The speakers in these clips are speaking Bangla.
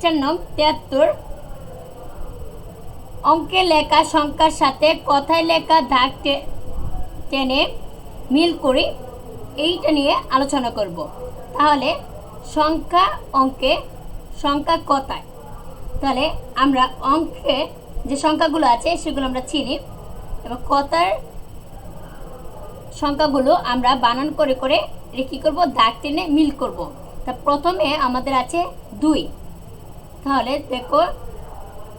পৃষ্ঠার নং 73। অঙ্কে লেখা সংখ্যার সাথে কথায় লেখা দাগ টেনে মিল করি, এইটা নিয়ে আলোচনা করব। তাহলে সংখ্যা অঙ্কে, সংখ্যা কথায়। তাহলে আমরা অঙ্কে যে সংখ্যাগুলো আছে সেগুলো আমরা চিনি, এবং কথার সংখ্যাগুলো আমরা বানান করে করে কী করব, দাগ টেনে মিল করব। তা প্রথমে আমাদের আছে 2। তাহলে দেখো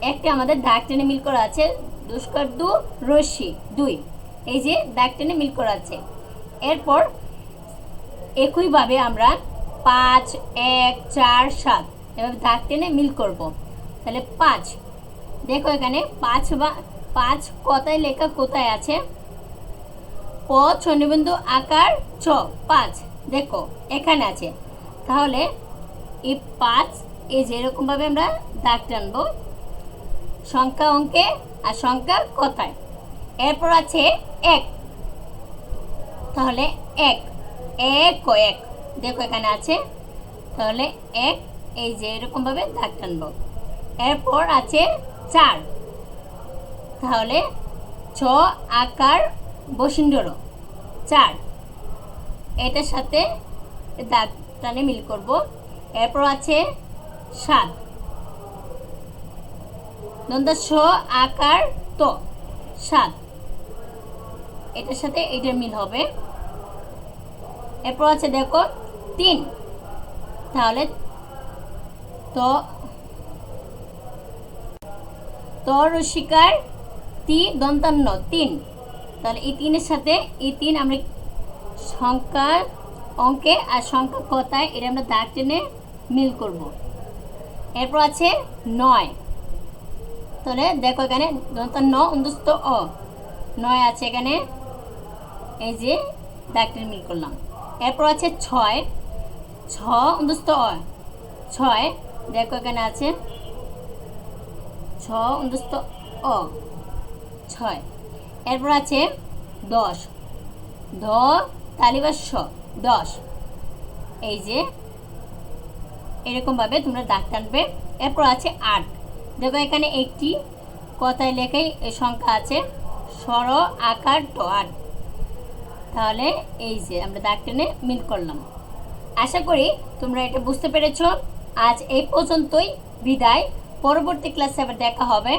একটা আমাদের দাগ টেনে মিল করা আছে, দুষ্কর দু রশ্মি 2, এই যে দাগ টেনে মিল করা আছে। এরপর একইভাবে আমরা 5, 1, 4, 7 এভাবে দাগ টেনে মিল করব। তাহলে 5, দেখো এখানে 5 কথায় লেখা কোথায় আছে, প ছন্নবিন্দু আকার ছ 5, দেখো এখানে আছে। তাহলে এই 5 এই যে এরকমভাবে আমরা দাগ টানবো সংখ্যা অঙ্কে আর সংখ্যা কথায়। এরপর আছে 1, তাহলে 1 দেখো এখানে আছে। তাহলে 1 এই যে এরকমভাবে দাগ টানবো। এরপর আছে 4, তাহলে 6 আকার বসিন্ডর 4, এটার সাথে দাগ টানে মিল করব। এরপর আছে 7, ছ আকার ত 7, এটার সাথে এটার মিল হবে। এরপর আছে দেখো 3, তাহলে ত রসিকার তি দন্তান্ন 3, তাহলে এই 3-এর সাথে এই 3 আমরা সংখ্যা অঙ্কে আর সংখ্যা কথায় এটা আমরা দাগ টেনে মিল করব। এরপর আছে 9, তাহলে দেখো এখানে দন্তান্ন উন্দস্ত অ 9 আছে এখানে, এই যে দাগ টেনে মিল করলাম। এরপর আছে 6, ছ উন্দস্ত অ 6, দেখো এখানে আছে 6 উন্দস্ত অ 6। এরপর আছে 10, ধ তালিবাস্য 10, এই যে এরকমভাবে তোমরা দাগ টানবে। এরপর আছে 8, দেখো এখানে একটি কথায় লেখাই সংখ্যা আছে, স্বর আকার ট 8, তাহলে এই যে আমরা দাগ টেনে মিল করলাম। আশা করি তোমরা এটা বুঝতে পেরেছো। আজ এই পর্যন্তই, বিদায়। পরবর্তী ক্লাসে আবার দেখা হবে।